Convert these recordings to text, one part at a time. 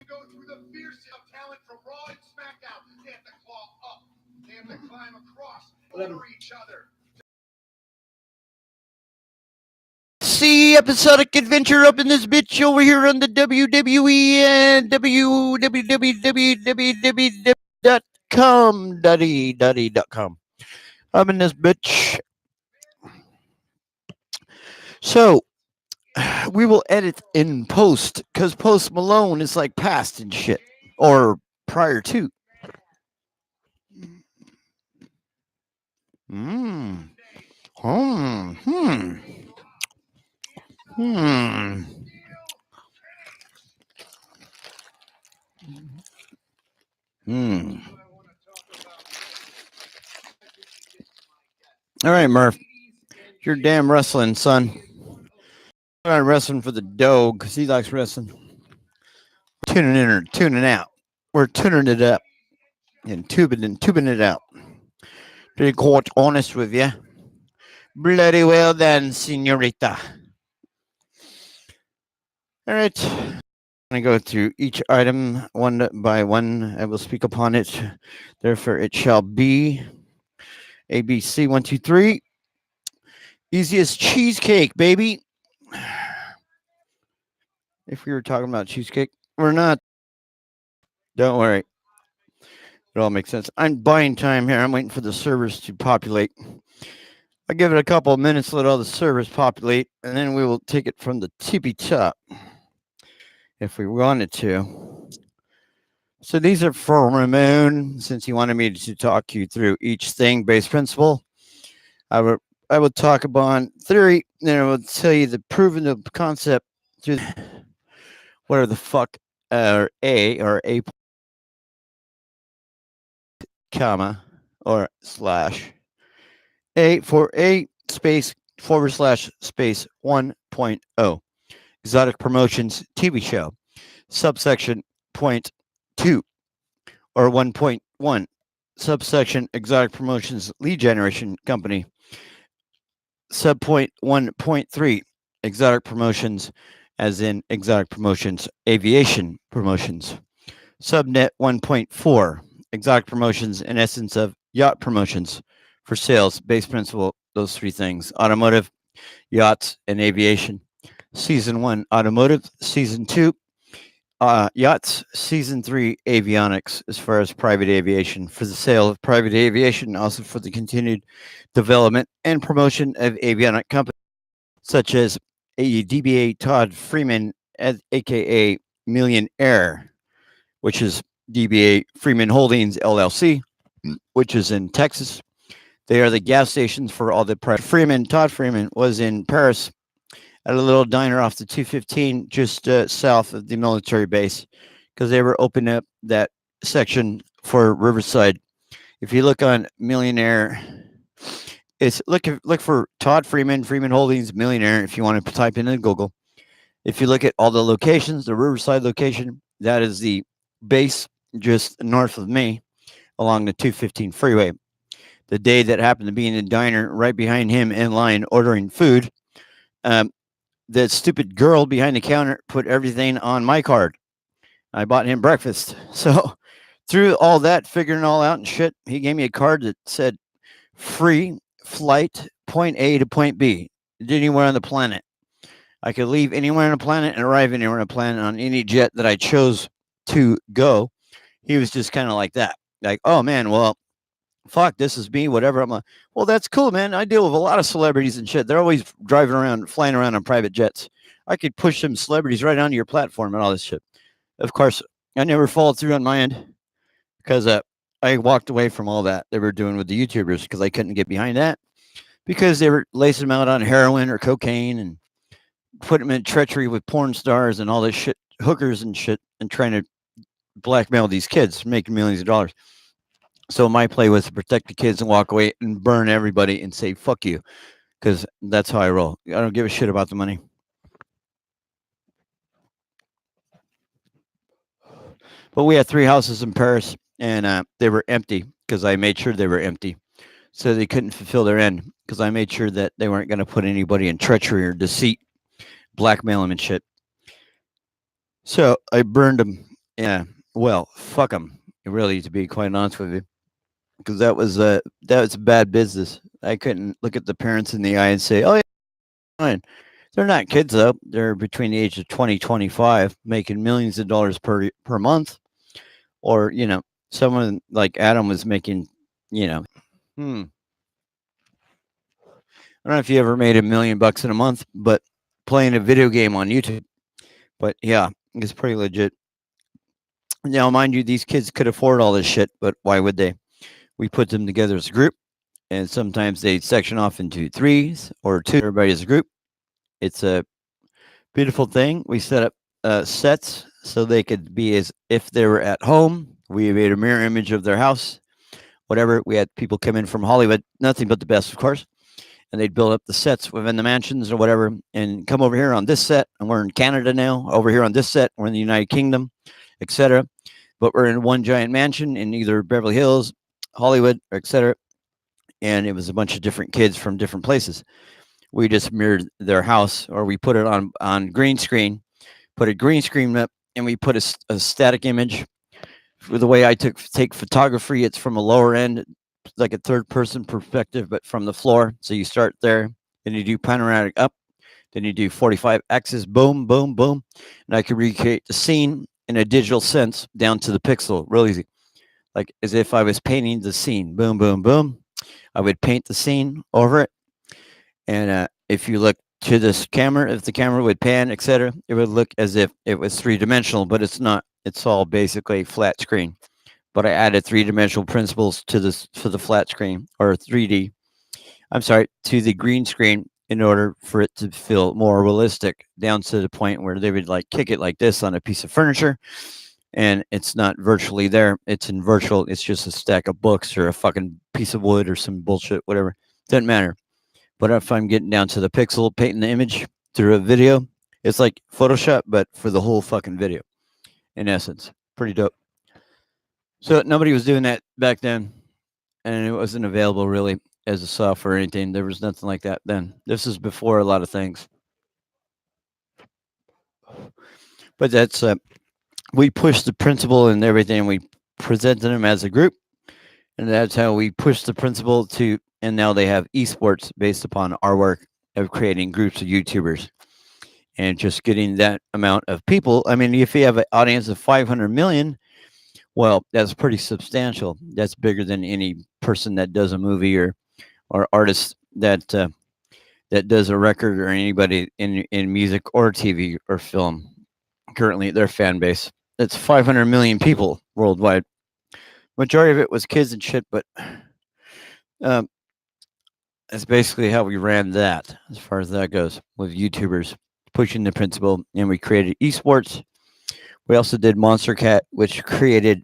Go through the fiercest of talent from Raw and SmackDown. They have to claw up. They have to climb across over each other. See episodic adventure up in this bitch over here on the WWE and www.com. I'm in this bitch. So we will edit in post because Post Malone is like past and shit or prior to. Hmm. Hmm. Hmm. All right, Murph. You're damn wrestling, son. I'm not wrestling for the dough because he likes wrestling. Tuning in or tuning out. We're tuning it up and tubing it out. To be quite honest with you. Bloody well done, senorita. All right. I'm going to go through each item one by one. I will speak upon it. Therefore, it shall be ABC 1, 2, 3. Easiest cheesecake, baby. If we were talking about cheesecake, we're not. Don't worry. It all makes sense. I'm buying time here. I'm waiting for the servers to populate. I'll give it a couple of minutes, let all the servers populate, and then we will take it from the tippy top if we wanted to. So these are for Ramon, since he wanted me to talk you through each thing based principle. I will talk about theory, then I will tell you the proven of concept through whatever the fuck or a comma or slash a for a space / space 1.0 exotic promotions TV show subsection point 2 or 1.1 subsection exotic promotions lead generation company subpoint 1.3 exotic promotions as in exotic promotions aviation promotions subnet 1.4 exotic promotions in essence of yacht promotions for sales base principle those three things automotive yachts and aviation season 1 automotive season 2 yachts season 3 avionics as far as private aviation for the sale of private aviation also for the continued development and promotion of avionic companies such as DBA Todd Freeman aka Million Air which is DBA Freeman Holdings LLC which is in Texas. They are the gas stations for all the Freeman. Todd Freeman was in Paris at a little diner off the 215 just south of the military base because they were opening up that section for Riverside. If you look on Millionaire, it's look for Todd Freeman, Freeman Holdings, Millionaire. If you want to type in Google, if you look at all the locations, the Riverside location, that is the base just north of me along the 215 freeway. The day that happened to be in the diner right behind him in line ordering food, that stupid girl behind the counter put everything on my card. I bought him breakfast. So through all that, figuring it all out and shit, he gave me a card that said free flight point A to point B, anywhere on the planet. I could leave anywhere on the planet and arrive anywhere on the planet on any jet that I chose to go. He was just kind of like that. Like, oh man, well, fuck, this is me, whatever. I'm like, well, that's cool, man. I deal with a lot of celebrities and shit. They're always driving around, flying around on private jets. I could push some celebrities right onto your platform and all this shit. Of course, I never followed through on my end because I walked away from all that they were doing with the YouTubers because I couldn't get behind that because they were lacing them out on heroin or cocaine and putting them in treachery with porn stars and all this shit, hookers and shit, and trying to blackmail these kids, making millions of dollars. So my play was to protect the kids and walk away and burn everybody and say, fuck you. Because that's how I roll. I don't give a shit about the money. But we had 3 houses in Paris and they were empty because I made sure they were empty. So they couldn't fulfill their end because I made sure that they weren't going to put anybody in treachery or deceit, blackmail them and shit. So I burned them Yeah. Well, fuck them. Really, to be quite honest with you, because that was bad business. I couldn't look at the parents in the eye and say, "Oh yeah, fine." They're not kids though. They're between the age of 20, 25, making millions of dollars per month. Or someone like Adam was making, hmm, I don't know if you ever made $1 million in a month, but playing a video game on YouTube. But yeah, it's pretty legit. Now, mind you, these kids could afford all this shit, but why would they? We put them together as a group, and sometimes they section off into threes or two. Everybody as a group. It's a beautiful thing. We set up sets so they could be as if they were at home. We made a mirror image of their house, whatever. We had people come in from Hollywood, nothing but the best, of course, and they'd build up the sets within the mansions or whatever, and come over here on this set, and we're in Canada now. Over here on this set, we're in the United Kingdom, etc. But we're in one giant mansion in either Beverly Hills, Hollywood, etc. And it was a bunch of different kids from different places. We just mirrored their house, or we put it on green screen, put a green screen up, and we put a static image. For the way I take photography, it's from a lower end, like a third person perspective, but from the floor. So you start there, then you do panoramic up, then you do 45 axis, boom, boom, boom, and I can recreate the scene in a digital sense down to the pixel, real easy, like as if I was painting the scene. Boom, boom, boom. I would paint the scene over it, and if you look to this camera, if the camera would pan, etc., it would look as if it was three-dimensional, but it's not. It's all basically flat screen. But I added three-dimensional principles to this for the flat screen, or 3D. I'm sorry, to the green screen, in order for it to feel more realistic, down to the point where they would like kick it like this on a piece of furniture, and it's not virtually there. It's in virtual. It's just a stack of books or a fucking piece of wood or some bullshit, whatever. Doesn't matter. But if I'm getting down to the pixel, painting the image through a video, it's like Photoshop, but for the whole fucking video, in essence. Pretty dope. So nobody was doing that back then, and it wasn't available really as a software or anything. There was nothing like that then. This is before a lot of things. But that's we pushed the principle and everything. We presented them as a group, and that's how we pushed the principle to. And now they have esports based upon our work of creating groups of YouTubers and just getting that amount of people. I mean, if you have an audience of 500 million, well, that's pretty substantial. That's bigger than any person that does a movie or artist that that does a record, or anybody in music or TV or film. Currently, their fan base. That's 500 million people worldwide. Majority of it was kids and shit, but um, that's basically how we ran that, as far as that goes, with YouTubers pushing the principle. And we created esports. We also did Monster Cat, which created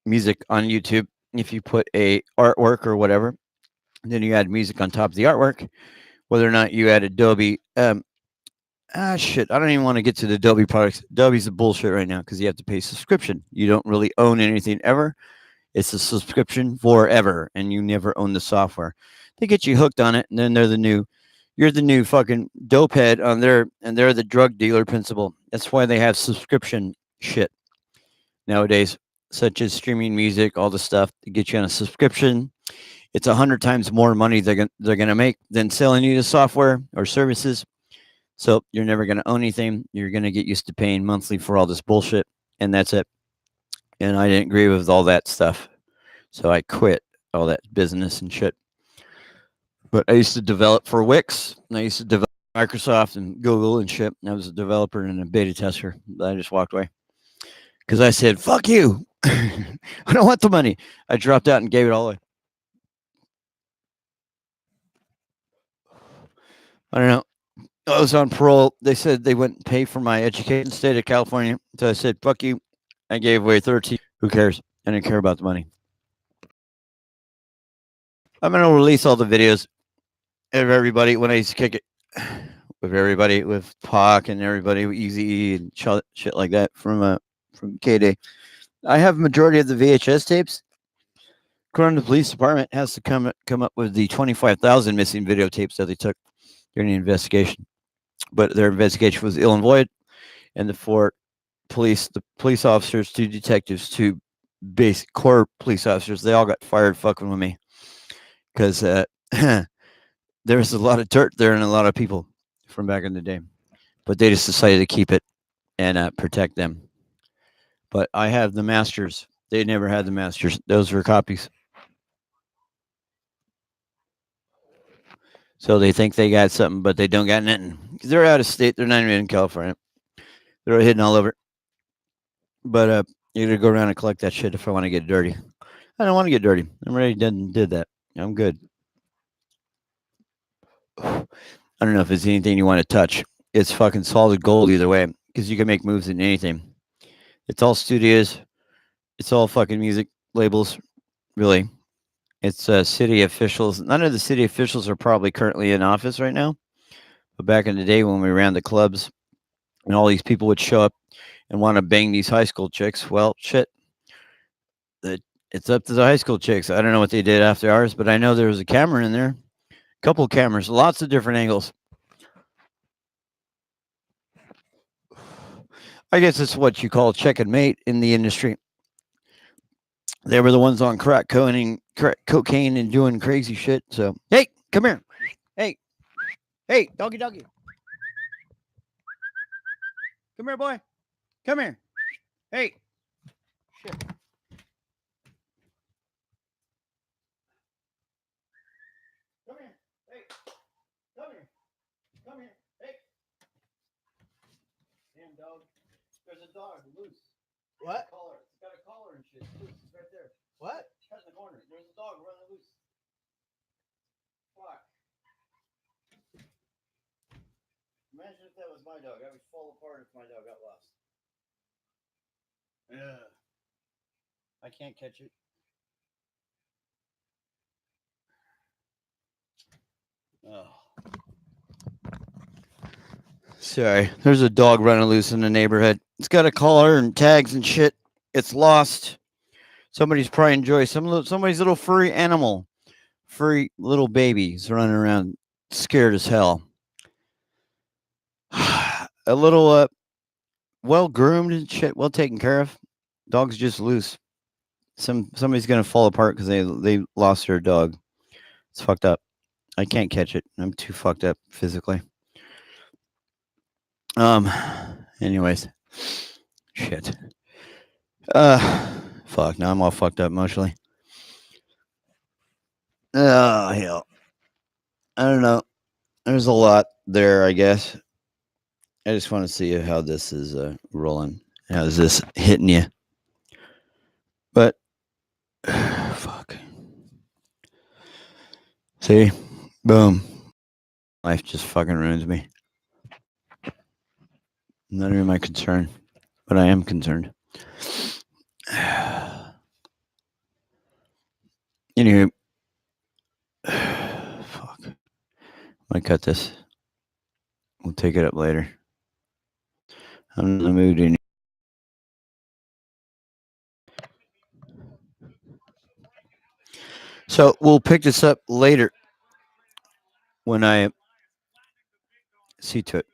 music on YouTube. If you put a artwork or whatever, then you add music on top of the artwork. Whether or not you add Adobe, shit, I don't even want to get to the Adobe products. Adobe's a bullshit right now because you have to pay subscription. You don't really own anything ever. It's a subscription forever, and you never own the software. They get you hooked on it, and then you're the new fucking dope head on there, and they're the drug dealer principle. That's why they have subscription shit nowadays, such as streaming music, all the stuff to get you on a subscription. It's 100 times more money they're gonna make than selling you the software or services. So you're never gonna own anything. You're gonna get used to paying monthly for all this bullshit, and that's it. And I didn't agree with all that stuff, so I quit all that business and shit. But I used to develop for Wix, and I used to develop Microsoft and Google and shit. I was a developer and a beta tester. I just walked away because I said, "Fuck you! I don't want the money." I dropped out and gave it all away. I don't know. I was on parole. They said they wouldn't pay for my education, state of California. So I said, "Fuck you." I gave away 13. Who cares? I didn't care about the money. I'm gonna release all the videos of everybody when I used to kick it with everybody, with Pac and everybody, with Easy E and shit like that from K Day. I have majority of the VHS tapes. According to the police department, has to come up with the 25,000 missing videotapes that they took during the investigation. But their investigation was ill and void, and the 4 police, the police officers, 2 detectives, 2 basic core police officers. They all got fired fucking with me because there was a lot of dirt there and a lot of people from back in the day. But they just decided to keep it and protect them. But I have the masters. They never had the masters. Those were copies. So they think they got something, but they don't got nothing. They're out of state. They're not even in California. They're hidden all over. But you're gonna go around and collect that shit if I want to get dirty. I don't want to get dirty. I'm already did that. I'm good. I don't know if there's anything you want to touch. It's fucking solid gold either way because you can make moves in anything. It's all studios. It's all fucking music labels, really. It's city officials. None of the city officials are probably currently in office right now. But back in the day when we ran the clubs and all these people would show up and want to bang these high school chicks, well, shit. It's up to the high school chicks. I don't know what they did after hours, but I know there was a camera in there. A couple of cameras, lots of different angles. I guess it's what you call check and mate in the industry. They were the ones on crack cocaine and doing crazy shit. So, hey, come here. Hey, doggy. Come here, boy. Come here. Hey. Shit. Come here. Hey. Come here. Hey. Damn dog. There's a dog loose. What? Collar. It's got a collar and shit. It's loose. It's right there. What? Cut in the corner. There's a dog running loose. Fuck. Imagine if that was my dog. I would fall apart if my dog got lost. Yeah. I can't catch it. Oh. Sorry. There's a dog running loose in the neighborhood. It's got a collar and tags and shit. It's lost. Somebody's probably enjoying somebody's little furry animal. Furry little babies running around scared as hell. A little well groomed and shit, well taken care of. Dog's just loose. Somebody's gonna fall apart because they lost their dog. It's fucked up. I can't catch it. I'm too fucked up physically. Anyways. Shit. Fuck, now I'm all fucked up emotionally. Oh hell. I don't know. There's a lot there, I guess. I just want to see how this is rolling. How's this hitting you? But fuck. See? Boom. Life just fucking ruins me. Not even my concern. But I am concerned. Anywho. Fuck. I'm gonna cut this. We'll take it up later. I'm in the mood anymore. So we'll pick this up later when I see to it.